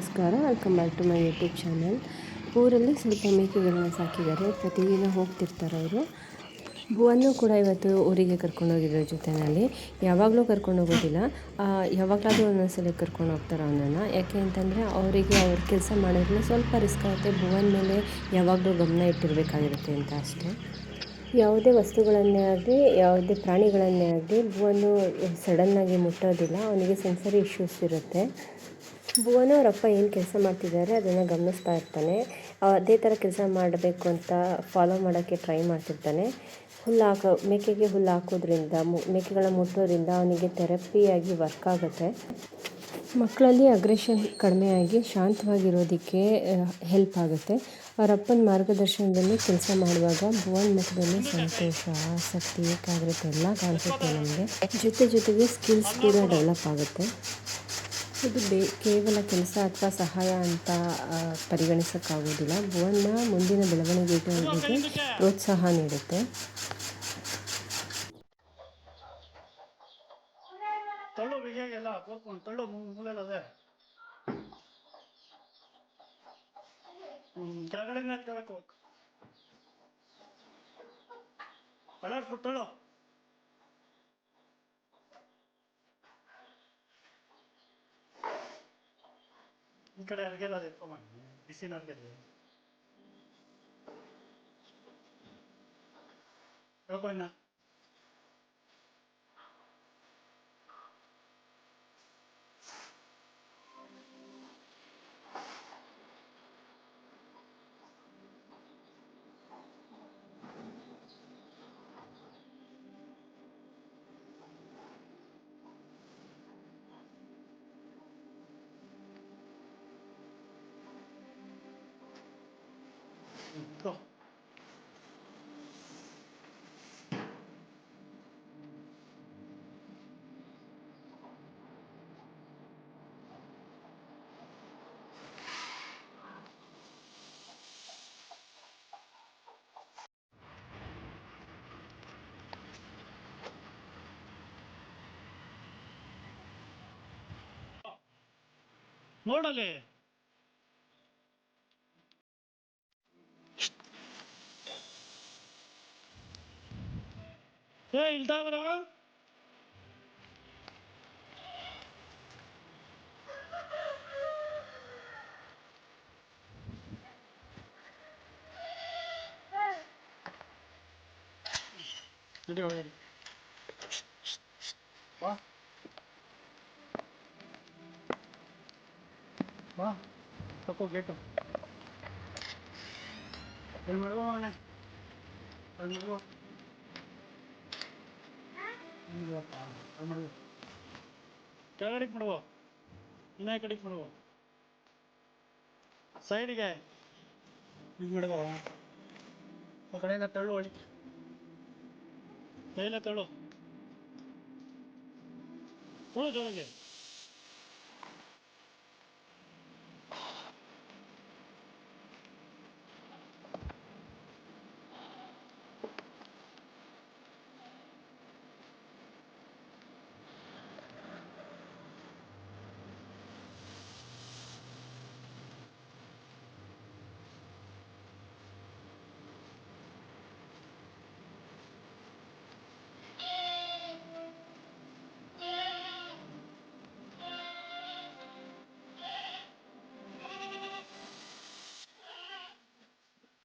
ನಮಸ್ಕಾರ, welcome back to my YouTube channel. ಊರಲ್ಲಿ ಸ್ವಲ್ಪ ಮೇಕೆಗಳನ್ನ ಸಾಕಿದ್ದಾರೆ. ಪ್ರತಿದಿನ ಹೋಗ್ತಿರ್ತಾರೆ ಅವರು. ಭುವನ್ನು ಕೂಡ ಇವತ್ತು ಊರಿಗೆ ಕರ್ಕೊಂಡೋಗಿದ್ರು ಜೊತೆಯಲ್ಲಿ. ಯಾವಾಗಲೂ ಕರ್ಕೊಂಡೋಗೋದಿಲ್ಲ, ಯಾವಾಗಲಾದರೂ ಒಂದೊಂದ್ಸಲ ಕರ್ಕೊಂಡು ಹೋಗ್ತಾರೆ ಅವನನ್ನು. ಯಾಕೆ ಅಂತಂದರೆ ಅವರಿಗೆ ಅವ್ರ ಕೆಲಸ ಮಾಡೋದ್ರಲ್ಲಿ ಸ್ವಲ್ಪ ರಿಸ್ಕ್ ಆಗುತ್ತೆ. ಭುವನ ಮೇಲೆ ಯಾವಾಗಲೂ ಗಮನ ಇಟ್ಟಿರಬೇಕಾಗಿರುತ್ತೆ ಅಂತ ಅಷ್ಟೇ. ಯಾವುದೇ ವಸ್ತುಗಳನ್ನೇ ಆಗಲಿ, ಯಾವುದೇ ಪ್ರಾಣಿಗಳನ್ನೇ ಆಗಲಿ ಭುವನ್ನು ಸಡನ್ನಾಗಿ ಮುಟ್ಟೋದಿಲ್ಲ. ಅವನಿಗೆ ಸೆನ್ಸರಿ ಇಶ್ಯೂಸ್ ಇರುತ್ತೆ. ಭುವನು ಅವರಪ್ಪ ಏನು ಕೆಲಸ ಮಾಡ್ತಿದ್ದಾರೆ ಅದನ್ನು ಗಮನಿಸ್ತಾ ಇರ್ತಾನೆ. ಅದೇ ಥರ ಕೆಲಸ ಮಾಡಬೇಕು ಅಂತ ಫಾಲೋ ಮಾಡೋಕ್ಕೆ ಟ್ರೈ ಮಾಡ್ತಿರ್ತಾನೆ. ಮೇಕೆಗೆ ಹುಲ್ಲು ಹಾಕೋದ್ರಿಂದ, ಮೇಕೆಗಳ ಮುಟ್ಟೋದ್ರಿಂದ ಅವನಿಗೆ ಥೆರಪಿಯಾಗಿ ವರ್ಕ್ ಆಗುತ್ತೆ. ಮಕ್ಕಳಲ್ಲಿ ಅಗ್ರೆಷನ್ ಕಡಿಮೆಯಾಗಿ ಶಾಂತವಾಗಿರೋದಕ್ಕೆ ಹೆಲ್ಪ್ ಆಗುತ್ತೆ. ಅವರಪ್ಪನ ಮಾರ್ಗದರ್ಶನದಲ್ಲಿ ಕೆಲಸ ಮಾಡುವಾಗ ಭುವನ್ ಮುಖದಲ್ಲಿ ಸಂತೋಷ, ಆಸಕ್ತಿ, ಏಕಾಗ್ರತೆ ಎಲ್ಲ ಕಾಣಿಸುತ್ತೆ ನಮಗೆ. ಜೊತೆಗೆ ಸ್ಕಿಲ್ಸ್ ಕೂಡ ಡೆವಲಪ್ ಆಗುತ್ತೆ. ಇದು ಕೇವಲ ಕೆಲಸ ಅಥವಾ ಸಹಾಯ ಅಂತ ಪರಿಗಣಿಸೋಕ್ಕಾಗೋದಿಲ್ಲ. ಭುವನ್ನ ಮುಂದಿನ ಬೆಳವಣಿಗೆಗೆ ಪ್ರೋತ್ಸಾಹ ನೀಡುತ್ತೆ. ಈ ಕಡೆ ಅರ್ಗೆಲ್ಲ ಬಿಸಿ ನರ್ಗೆಲ್ಲ ಹೇಳ್ಕೊಯ್ನ ನೋಡಲಿ. ಇಲ್ದಾವ್ರ ನಡಿ ಹೋಗಿ ಬಾ ಬಾ ತಕೋ ಗೇಟು ಎಲ್ಲಿ ಮಾಡುವ ಅಲ್ಲಿ ಮಾಡುವ ಕೆಳಗಡೆಗೆ ಮಾಡುವ, ಇನ್ನ ಕಡೆಗೆ ಮಾಡುವ, ಸೈಡಿಗೆ ಈಗ ಮಾಡುವ. ಆ ಕಡೆಯಿಂದ ತಳ್ಳು, ಹೊಡಿ ಕೈಲ ತಳ್ಳು, ತೊಳು ಜೋಳಿಗೆ.